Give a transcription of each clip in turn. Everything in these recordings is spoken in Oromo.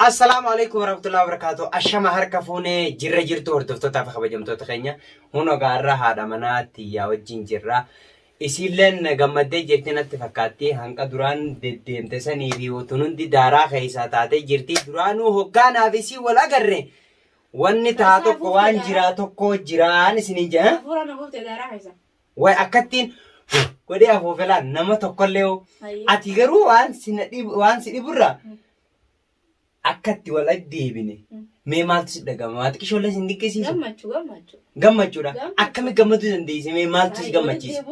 السلام عليكم ورحمة الله وبركاته. أشما هركفوني جرة جرتو هردفتو تافا خبجمتو تخينيا هونو غارة هادا مناتي يا وجين جرة إسيلن غمدي جرتنا تفكاتي هنكا دران ديمتساني بيو تنون دي دارا خيسا تاتي جرتي درانو هقانا بيسي ولا غرّي واني تاتو قوان جراتو كو جران سنينجا فورانا قلت دارا خيسا واي أكتين ودي أفو فلان نما تقليو أتيغرو وان سيدي برا akkatti wal addeebine mee maaltu si dhagama waati kisholla sin diqqisiisu gammachuudha akkami gammaduu dandeesse mee maaltu si gammachiisa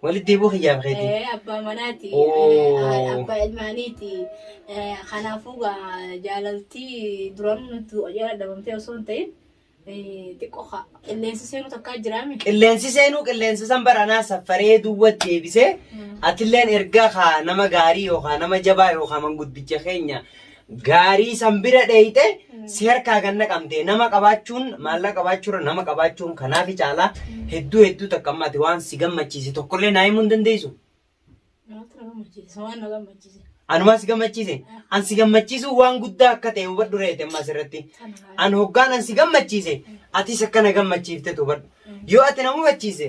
walitti deebuu xiyyaaf keeti abbaa manaati abbaa ilmaaniiti kanaafuu jaalaltii duraan nuti jala dhabamtee osoo hin ta'in xiqqoo qilleensi seenuu takkaa jiraame qilleensi san baranaa safaree duwwatti deebisee atilleen ergaa nama gaarii yookaan nama jabaa yookaan manguddicha keenya gaarii sambira dheeyite seerkaa ganna qabdee nama qabaachuun maallaqa qabaachuura nama qabaachuun kanaaf caalaa hedduu takkammaati waan si gammachiise tokkollee naa himuu hin dandeessu. Anumaa si gammachiise an si gammachiisu waan guddaa akka ta'e hubadhu reete amma asirratti an hoggaan an si gammachiise atis akkana gammachiifte hubadhu yoo ati na mufachiise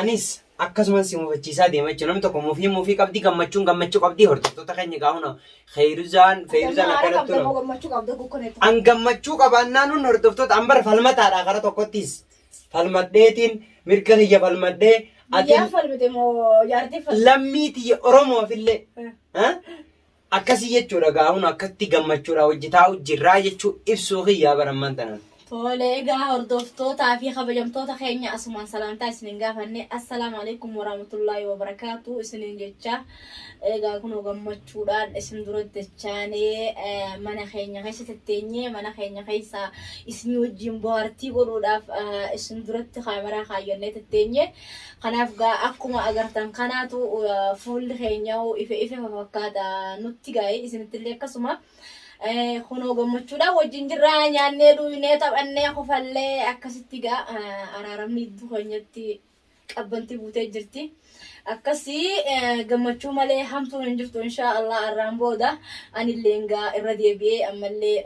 anis akkasumas si mufachiisaa deema jechuudha namni tokko mufii qabdi gammachuu qabdi hordoftoota keenya gaahuna Khayruzaan akkanatti an gammachuu qabaannaan hun hordoftoota an bara falmataadha kara tokkottis falmadheetiin mirga kiyya falmadhee lammii tiyya Oromoofillee akkasii jechuudha gaahuna akkatti gammachuudha hojjetaa jirraa jechuu ibsuu kiyyaa barammaan tanan. Tole egaa hordoftootaa fi kabajamtoota keenya asumaan salaamtaa isiniin gaafanne assalaamu alaykum warahmatullaahi wabarakaatu isiniin jecha egaa kun gammachuudhaan isin duratti jechaanee mana keenya keessa tetteenyee mana keenya keessa isin wajjin bohaartii godhuudhaaf isin duratti kaameraa kaayyannee tetteenyee kanaaf akkuma agartan kanaatu fuulli keenya ife fakkaata nutti gaa'ee isinittillee akkasuma kuno gammachuudha wajjin jirraa nyaannee dhuunee taphannee kofallee akkasitti araaramni iddoo keenyatti qabbanti buutee jirti akkasii gammachuu malee hamtuun hin jirtu inshaallah arraan booda anillee irra deebi'ee ammallee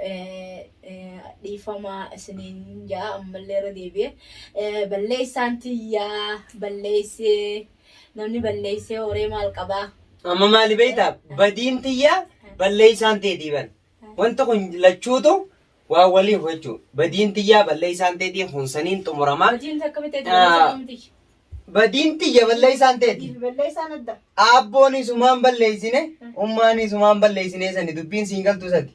dhiifama isiniin jaa ammallee irra deebi'ee balleessaan tiyyaa balleessee namni balleessee horee maal qabaa amma maali beektaa badiin tiyyaa balleessaan teetii ban wanta kun lachuutu waa waliif jechuu badiin tiyyaa balleessaan teetii hunsaniin xumuramaa badiin tiyya balleessaan teetii balleessaan adda aabboon sumaan balleessine ummaan sumaan balleessine sani dubbiin siin galtu sati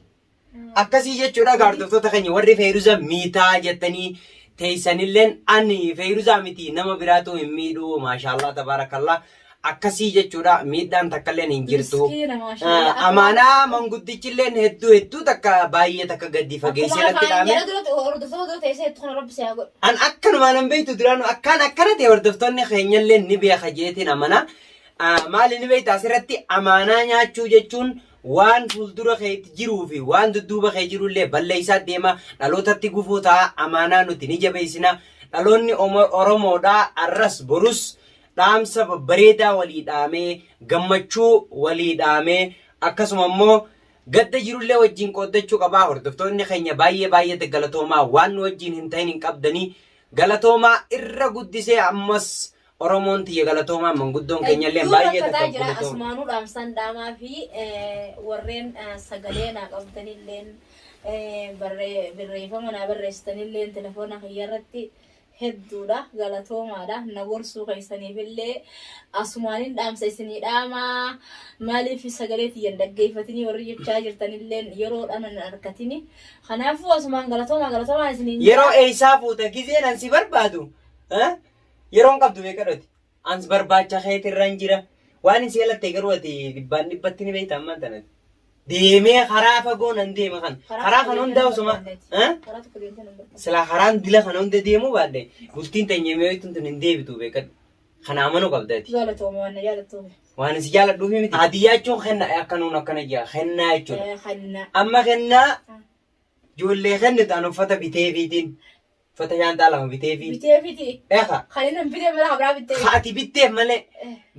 akkasii jechuudha hordoftoota keenya warri Feeruza miitaa jettanii teessanilleen ani Feeruza miti nama biraatu hin miidhu maashaallah tabaarakallah akkasii jechuudha miidhaan takkalleen hin jirtu amaanaa manguddichilleen hedduu takka baay'ee takka gaddi fageessee natti dhaame an akkanumaan hin beektu duraan akkana ta'e hordoftoonni keenyallee ni beeka jeetiin amana maali ni beekta asirratti amaanaa nyaachuu jechuun waan fuuldura keetti jiruu fi waan dudduuba kee jirullee balleessaa deema dhalootatti gufuu ta'a amaanaa nuti ni jabeessina dhaloonni Oromoodhaa arras borus dhaamsa bareedaa walii dhaamee gammachuu walii dhaamee akkasuma immoo gadda jirullee wajjin qooddachuu qabaa hordoftoonni keenya baay'ee galatoomaa waan wajjin hin ta'in hin qabdanii galatoomaa irra guddisee ammas Oromoon tiyya galatoomaa manguddoon keenyallee baay'ee galatoomaa asumaanuu dhaamsan dhaamaa fi warreen sagalee naa qabdanilleen barreeffama naa barreessitanilleen telefoona kiyyarratti hedduudha galatoomaadha na gorsuu keessaniifillee asumaanin dhaamsa isinii dhaamaa maaliif sagalee tiyyan dhaggeeffatanii warri jechaa jirtanillee yeroodhaan hin argatini kanaafuu asumaan galatoomaa isiniin yeroo eessaa fuuta gizeen ansi barbaadu yeroon qabdu beekadhoti ans barbaacha keetirran jira waan isin yalattee garuu ati dhibbatti ni beekta ammaan tanatti deemee karaa fagoo nan deema kan karaa kan hundaa osuma sila karaan dila kan hunda deemuu baadde bultiin teenyemee ittiin hin deebitu beekadhu kana amanuu qabdaati waan isi jaaladhuuf miti hadiyyaa jechuun kenna akkanuun akkana jira kennaa jechuudha amma kennaa ijoollee kennitu an uffata biteefiitiin uffata shaantaa lama biteefi eeka ati bitteef malee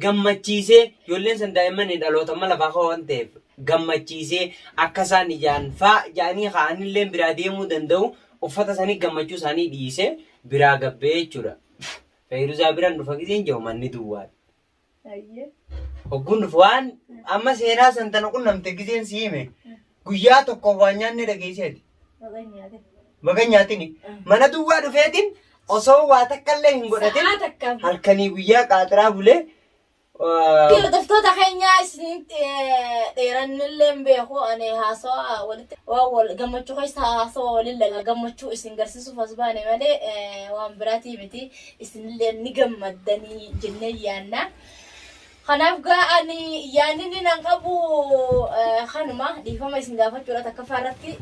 gammachiisee ijoolleen san daa'imman dhaloota amma lafaa koo waan ta'eef gammachiisee akka isaan ijaan faa jaanii kaanillee biraa deemuu danda'u uffata isaanii gammachuu isaanii dhiisee biraa gabbee jechuudha. Fayyiruzaa biraan dhufa giseen jiru manni duwwaadha. Hogguun dhufu waan amma seenaa santana qunnamte giseen si hime guyyaa tokko waan nyaanni dhageesseeti. Baga nyaatini mana duwwaa dhufeetiin osoo waa takkallee hin godhatin halkanii guyyaa qaaxiraa bulee. Hordoftoota keenya isinitti dheerannillee beeku ani haasawaa walitti gammachuu keessa haasawaa waliin laga gammachuu isin garsiisuuf as baane malee waan biraatii miti isinillee ni gammaddanii jennee yaanna. Kanaaf ani yaanni nan qabu kanuma dhiifama isin gaafachuudha takka faarratti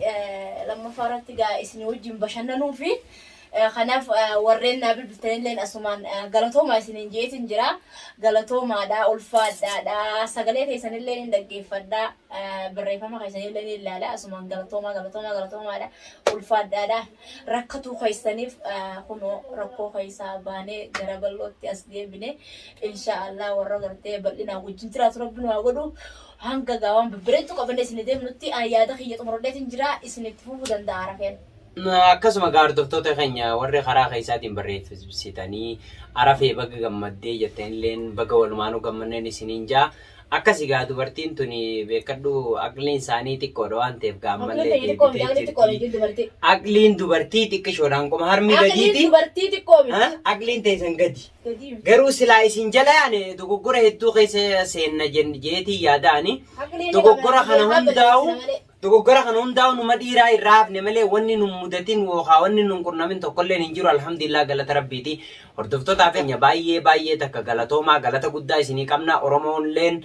lammaffaa irratti isin wajjin bashannanuu fi kanaaf warreen naa bilbiltanilleen asumaan galatoomaa isiniin jeetin jira. Galatoomaadha ulfaadhaadha sagalee keessanillee hin dhaggeeffadha barreeffama keessanillee ni ilaala asumaan galatoomaadha ulfaadhaadha rakkatuu keessaniif kunoo rakkoo keessaa baanee gara bal'ootti as deebine inshaallah warra gartee bal'inaa wajjin jiraatu rabbiin waa godhu hanga gaawwan bibbireetu qabanne isin deemnutti yaada kiyya xumurodheetin jira isinitti fufuu danda'a rafeen. Akkasuma hordoftoota keenya warri karaa keessaatiin barreessitanii arafee baga gammaddee jettanillee baga walumaanuu gammanneen isiniin jaa. Akkasii gaa dubartiin tuni beekadhu aqliin isaanii xiqqoodha waan ta'eef gaammallee deebitee aqliin dubartii xiqqishoodhaan qoma harmi gadiiti aqliin teessan gadi garuu silaa isin jala yaane dogoggora hedduu keessa seenna jeetii yaadaani dogoggora kana hundaa'u numa dhiiraa irraa hafne malee wanni nun mudatin yookaan wanni nun qunnamin tokkolleen hin jiru alhamdulillah galata rabbiiti. Hordoftoota keenya baay'ee takka galatoomaa galata guddaa isinii qabna Oromoonleen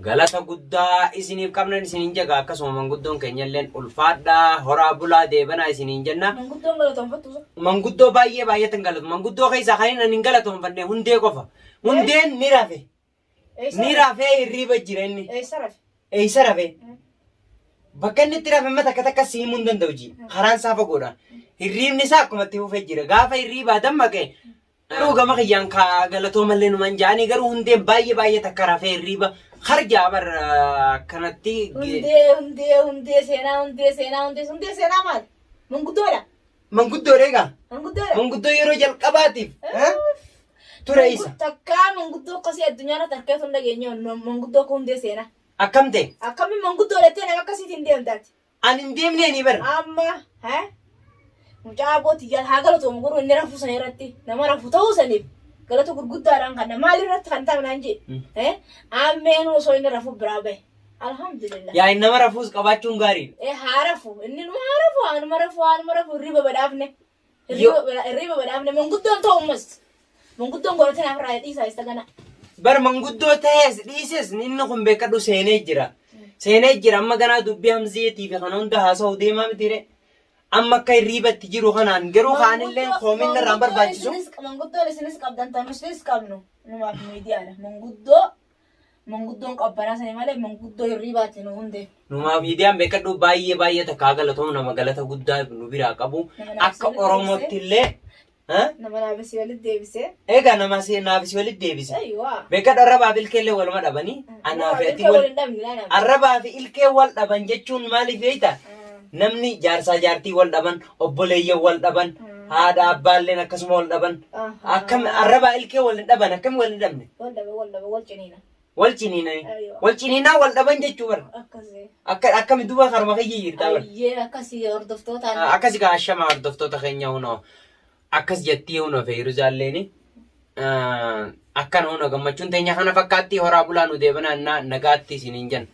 galata guddaa isiniif qabnan isiniin jaga akkasuma manguddoon keenyalleen ulfaadhaa horaa bulaa deebanaa isiniin jenna. Manguddoo baay'ee tan galatu manguddoo keessaa kan hin galatoonfanne hundee qofa hundeen ni rafee hirriiba jira inni eessa rafee. Bakka inni itti rafe mata takka siimuu hin danda'u ji karaan saafa godha hirriibni isaa akkuma itti fufee jira gaafa hirriibaa dammaqe garuu gama kiyyaan galatoo mallee numan jaanii garuu hundeen baay'ee takka rafee hirriiba harjaa bar kanatti hundee seenaa maal manguddoodha egaa manguddoo yeroo jalqabaatiif ture isa takkaa manguddoo akkasii addunyaa irratti harkee sun dhageenye manguddoo akka hundee seenaa. Akkam ta'e? Akkamiin manguddoo dhattee nama akkasiitiin deemtaati? Ani hin deemnee ni bara. Amma mucaa abbootii jala haa galatoomu garuu inni rafuu sana irratti nama rafu ta'uu saniif galata gurguddaadhaan kan maal irratti kan ta'u naan jedhe ammeen osoo inni rafu biraa bahe alhamdulillah. Yaa inni nama rafuus qabaachuun gaariidha. Haa rafu inni numa rafu hirriba badhaafne manguddoon ta'ummas manguddoon godhatee naaf irraa dhiisaa isa gana. Bar manguddoo ta'es dhiises inni kun beekadhu seenee jira amma ganaa dubbii hamziitii fi kan hunda haasa'u deemaa mitire amma akka hirriibatti jiru kanaan garuu kaanillee koomin irraan barbaachisu. Manguddoon isinis qabdan tanusinis qabnu numaaf miidiyaadha manguddoon qabbanaa sanii malee manguddoo hirriibaatti nu hundee. Numaaf miidiyaan beekadhu baay'ee takkaa galatoom nama galata guddaa nu biraa qabu akka Oromootti illee. Nama naafisi walitti deebisee. Egaa nama naafisi walitti deebise. Beekadhu arrabaa fi ilkee wal dhabanii. Arrabaa fi ilkee wal dhaban jechuun maaliif beektaa? Namni jaarsaa jaartii wal dhaban, obboleeyyan wal dhaban, haadha abbaalleen akkasuma wal dhaban. Akkam arrabaa ilkee wal dhaban akkam wal dhabne? Wal ciniinaa wal dhaban jechuu bara. Akkami duuba karma kiyya jirtaa bara. Akkasii hordoftootaan. Akkasii gaashama hordoftoota keenya hunoo. Akkas jettii hunoo Fayyiruzaalleen akkana hunoo gammachuun teenya kana fakkaatti horaa bulaa nu deebanaa nagaatti isiniin jenna.